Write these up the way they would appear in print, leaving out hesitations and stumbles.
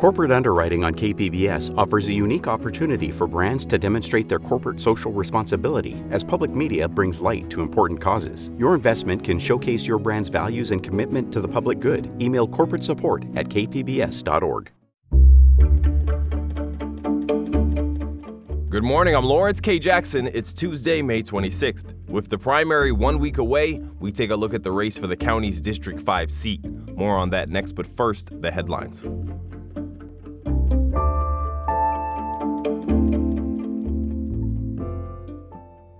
Corporate Underwriting on KPBS offers a unique opportunity for brands to demonstrate their corporate social responsibility as public media brings light to important causes. Your investment can showcase your brand's values and commitment to the public good. Email corporate support at kpbs.org. Good morning, I'm Lawrence K. Jackson. It's Tuesday, May 26th. With the primary 1 week away, we take a look at the race for the county's District 5 seat. More on that next, but first, the headlines.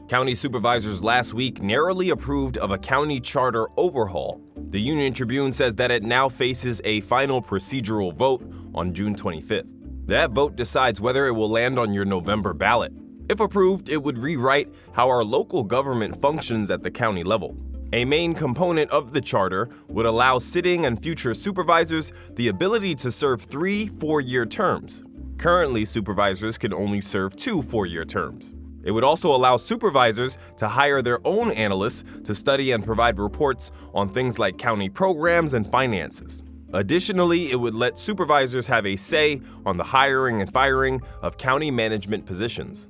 County supervisors last week narrowly approved of a county charter overhaul. The Union Tribune says that it now faces a final procedural vote on June 25th. That vote decides whether it will land on your November ballot. If approved, it would rewrite how our local government functions at the county level. A main component of the charter would allow sitting and future supervisors the ability to serve 3 4-year terms. Currently, supervisors can only serve 2 4-year terms. It would also allow supervisors to hire their own analysts to study and provide reports on things like county programs and finances. Additionally, it would let supervisors have a say on the hiring and firing of county management positions.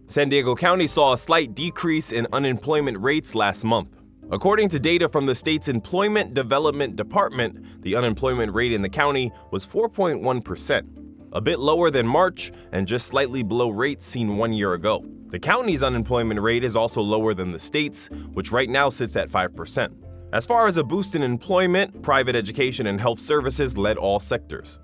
San Diego County saw a slight decrease in unemployment rates last month. According to data from the state's Employment Development Department, the unemployment rate in the county was 4.1%. A bit lower than March and just slightly below rates seen 1 year ago. The county's unemployment rate is also lower than the state's, which right now sits at 5%. As far as a boost in employment, private education and health services led all sectors.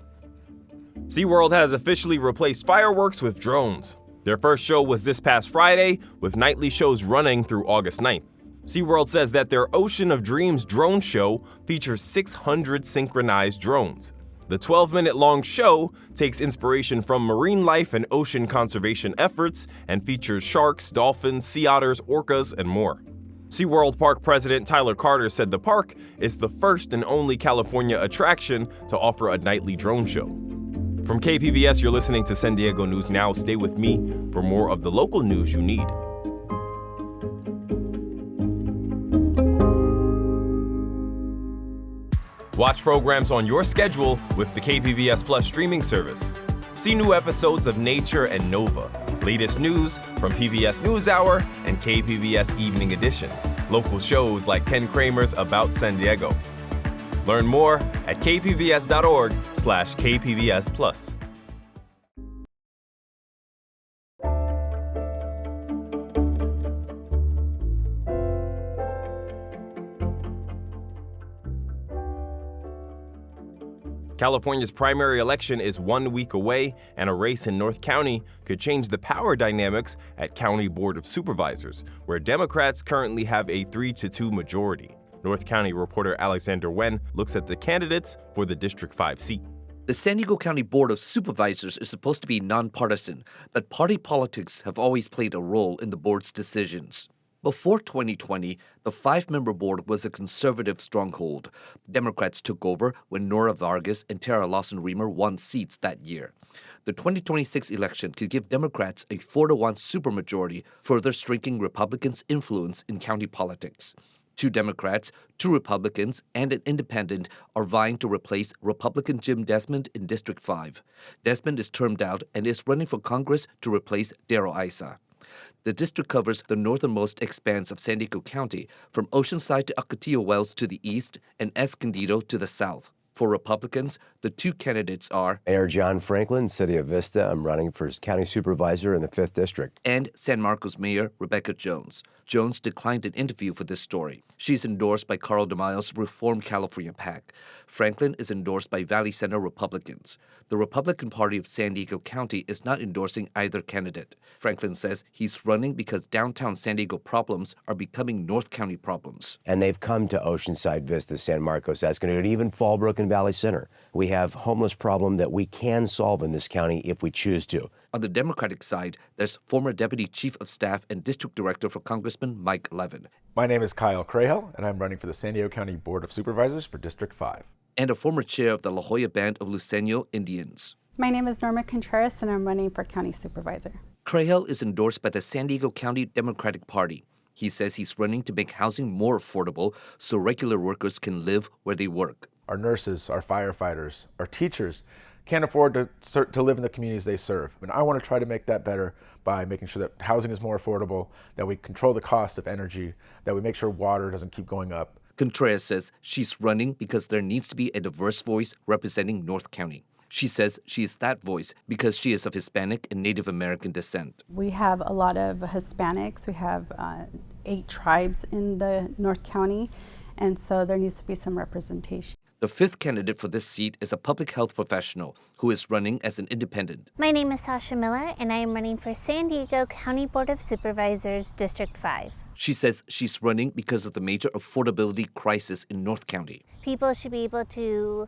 SeaWorld has officially replaced fireworks with drones. Their first show was this past Friday, with nightly shows running through August 9th. SeaWorld says that their Ocean of Dreams drone show features 600 synchronized drones. The 12-minute-long show takes inspiration from marine life and ocean conservation efforts and features sharks, dolphins, sea otters, orcas, and more. SeaWorld Park President Tyler Carter said the park is the first and only California attraction to offer a nightly drone show. From KPBS, you're listening to San Diego News Now. Stay with me for more of the local news you need. Watch programs on your schedule with the KPBS Plus streaming service. See new episodes of Nature and Nova, latest news from PBS NewsHour and KPBS Evening Edition, local shows like Ken Kramer's About San Diego. Learn more at kpbs.org/KPBS Plus. California's primary election is 1 week away, and a race in North County could change the power dynamics at County Board of Supervisors, where Democrats currently have a 3-2 majority. North County reporter Alexander Wen looks at the candidates for the District 5 seat. The San Diego County Board of Supervisors is supposed to be nonpartisan, but party politics have always played a role in the board's decisions. Before 2020, the 5-member board was a conservative stronghold. Democrats took over when Nora Vargas and Tara Lawson-Remer won seats that year. The 2026 election could give Democrats a 4-1 supermajority, further shrinking Republicans' influence in county politics. 2 Democrats, 2 Republicans, and an independent are vying to replace Republican Jim Desmond in District 5. Desmond is termed out and is running for Congress to replace Darrell Issa. The district covers the northernmost expanse of San Diego County, from Oceanside to Ocotillo Wells to the east and Escondido to the south. For Republicans, the 2 candidates are Mayor John Franklin, City of Vista. I'm running for county supervisor in the 5th District. And San Marcos Mayor Rebecca Jones. Jones declined an interview for this story. She's endorsed by Carl DeMaio's Reform California PAC. Franklin is endorsed by Valley Center Republicans. The Republican Party of San Diego County is not endorsing either candidate. Franklin says he's running because downtown San Diego problems are becoming North County problems. And they've come to Oceanside, Vista, San Marcos, Escondido, and even Fallbrook and Valley Center. We have homeless problem that we can solve in this county if we choose to. On the Democratic side, there's former Deputy Chief of Staff and District Director for Congressman Mike Levin. My name is Kyle Crahell, and I'm running for the San Diego County Board of Supervisors for District 5. And a former chair of the La Jolla Band of Luiseño Indians. My name is Norma Contreras, and I'm running for County Supervisor. Crahell is endorsed by the San Diego County Democratic Party. He says he's running to make housing more affordable so regular workers can live where they work. Our nurses, our firefighters, our teachers can't afford to live in the communities they serve. And I want to try to make that better by making sure that housing is more affordable, that we control the cost of energy, that we make sure water doesn't keep going up. Contreras says she's running because there needs to be a diverse voice representing North County. She says she is that voice because she is of Hispanic and Native American descent. We have a lot of Hispanics. We have 8 tribes in the North County, and so there needs to be some representation. The 5th candidate for this seat is a public health professional who is running as an independent. My name is Sasha Miller, and I am running for San Diego County Board of Supervisors, District 5. She says she's running because of the major affordability crisis in North County. People should be able to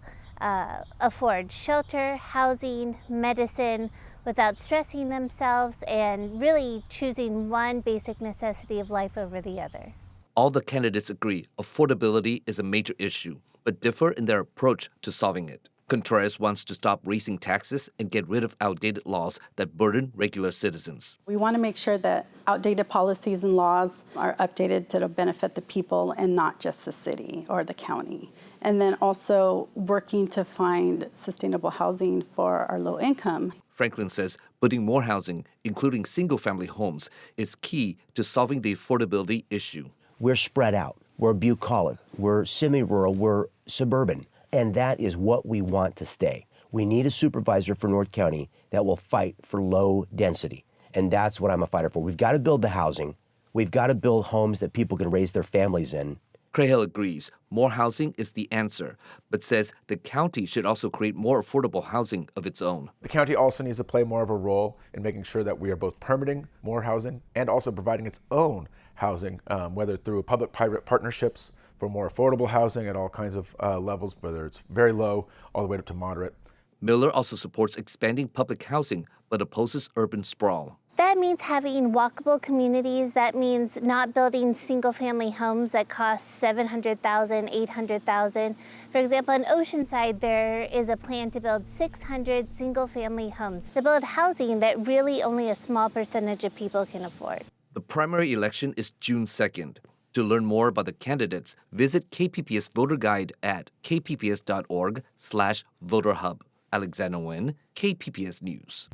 afford shelter, housing, medicine without stressing themselves and really choosing one basic necessity of life over the other. All the candidates agree affordability is a major issue, but differ in their approach to solving it. Contreras wants to stop raising taxes and get rid of outdated laws that burden regular citizens. We want to make sure that outdated policies and laws are updated to benefit the people and not just the city or the county. And then also working to find sustainable housing for our low income. Franklin says putting more housing, including single-family homes, is key to solving the affordability issue. We're spread out. We're bucolic. We're semi-rural. We're suburban. And that is what we want to stay. We need a supervisor for North County that will fight for low density. And that's what I'm a fighter for. We've got to build the housing. We've got to build homes that people can raise their families in. Crahell agrees more housing is the answer, but says the county should also create more affordable housing of its own. The county also needs to play more of a role in making sure that we are both permitting more housing and also providing its own housing, whether through public-private partnerships for more affordable housing at all kinds of levels, whether it's very low all the way up to moderate. Miller also supports expanding public housing, but opposes urban sprawl. That means having walkable communities. That means not building single-family homes that cost $700,000, $800,000. For example, in Oceanside, there is a plan to build 600 single-family homes, to build housing that really only a small percentage of people can afford. The primary election is June 2nd. To learn more about the candidates, visit KPBS Voter Guide at kpps.org/voterhub. Alexander Nguyen, KPBS News.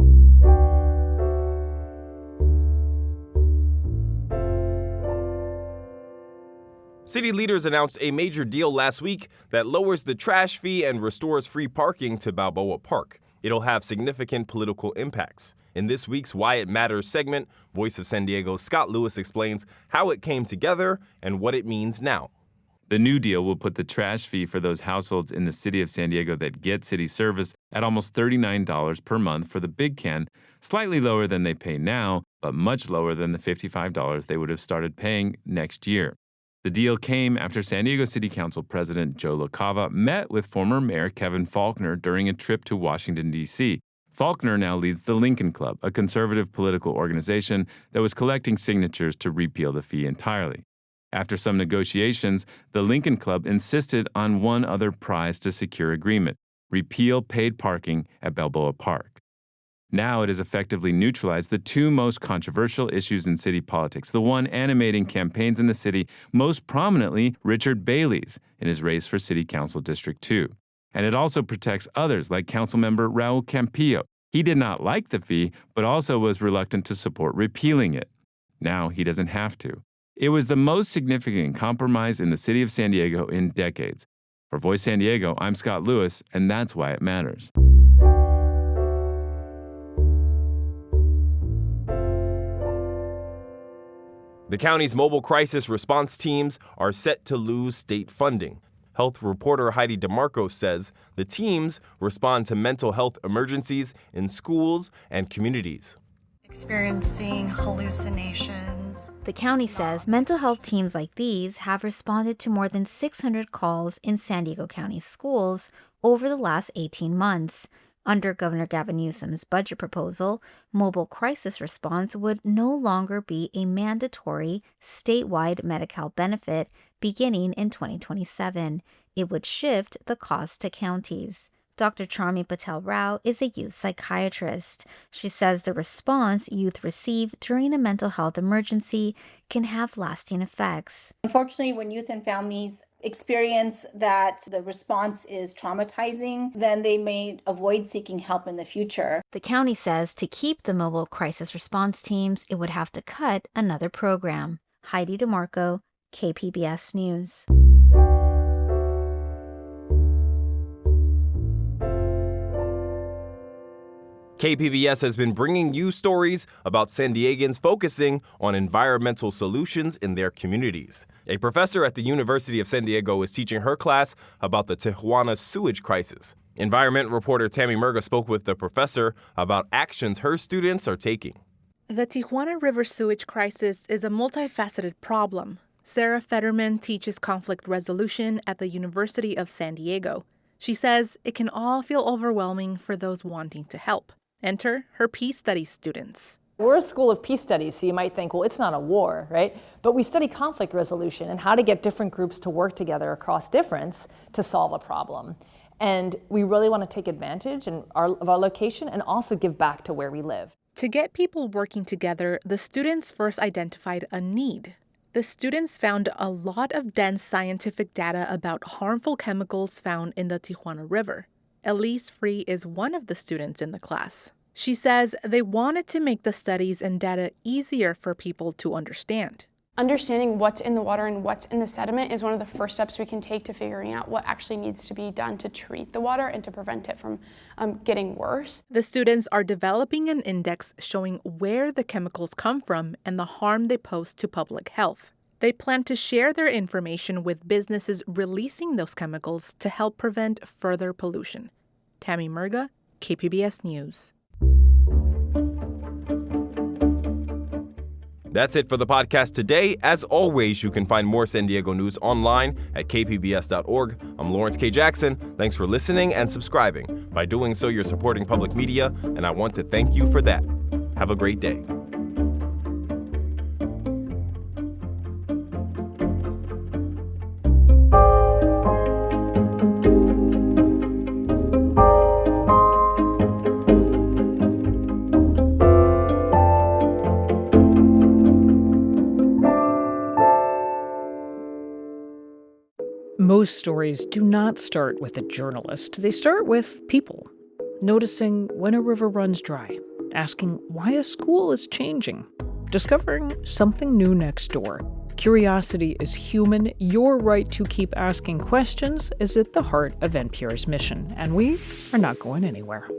City leaders announced a major deal last week that lowers the trash fee and restores free parking to Balboa Park. It'll have significant political impacts. In this week's Why It Matters segment, Voice of San Diego's Scott Lewis explains how it came together and what it means now. The new deal will put the trash fee for those households in the city of San Diego that get city service at almost $39 per month for the big can, slightly lower than they pay now, but much lower than the $55 they would have started paying next year. The deal came after San Diego City Council President Joe LaCava met with former Mayor Kevin Faulconer during a trip to Washington, D.C. Faulconer now leads the Lincoln Club, a conservative political organization that was collecting signatures to repeal the fee entirely. After some negotiations, the Lincoln Club insisted on one other prize to secure agreement: repeal paid parking at Balboa Park. Now it has effectively neutralized the two most controversial issues in city politics, the one animating campaigns in the city, most prominently Richard Bailey's in his race for City Council District 2. And it also protects others like Councilmember Raul Campillo. He did not like the fee, but also was reluctant to support repealing it. Now he doesn't have to. It was the most significant compromise in the city of San Diego in decades. For Voice San Diego, I'm Scott Lewis, and that's why it matters. The county's mobile crisis response teams are set to lose state funding. Health reporter Heidi DeMarco says the teams respond to mental health emergencies in schools and communities. Experiencing hallucinations. The county says mental health teams like these have responded to more than 600 calls in San Diego County schools over the last 18 months. Under Governor Gavin Newsom's budget proposal, mobile crisis response would no longer be a mandatory statewide Medi-Cal benefit beginning in 2027. It would shift the cost to counties. Dr. Charmi Patel Rao is a youth psychiatrist. She says the response youth receive during a mental health emergency can have lasting effects. Unfortunately, when youth and families experience that the response is traumatizing, then they may avoid seeking help in the future. The county says to keep the mobile crisis response teams, it would have to cut another program. Heidi DeMarco, KPBS News. KPBS has been bringing you stories about San Diegans focusing on environmental solutions in their communities. A professor at the University of San Diego is teaching her class about the Tijuana sewage crisis. Environment reporter Tammy Murga spoke with the professor about actions her students are taking. The Tijuana River sewage crisis is a multifaceted problem. Sarah Fetterman teaches conflict resolution at the University of San Diego. She says it can all feel overwhelming for those wanting to help. Enter her peace studies students. We're a school of peace studies, so you might think, well, it's not a war, right? But we study conflict resolution and how to get different groups to work together across difference to solve a problem. And we really want to take advantage of our location and also give back to where we live. To get people working together, the students first identified a need. The students found a lot of dense scientific data about harmful chemicals found in the Tijuana River. Elise Free is one of the students in the class. She says they wanted to make the studies and data easier for people to understand. Understanding what's in the water and what's in the sediment is one of the first steps we can take to figuring out what actually needs to be done to treat the water and to prevent it from getting worse. The students are developing an index showing where the chemicals come from and the harm they pose to public health. They plan to share their information with businesses releasing those chemicals to help prevent further pollution. Tammy Murga, KPBS News. That's it for the podcast today. As always, you can find more San Diego news online at kpbs.org. I'm Lawrence K. Jackson. Thanks for listening and subscribing. By doing so, you're supporting public media, and I want to thank you for that. Have a great day. Most stories do not start with a journalist. They start with people, noticing when a river runs dry, asking why a school is changing, discovering something new next door. Curiosity is human. Your right to keep asking questions is at the heart of NPR's mission, and we are not going anywhere.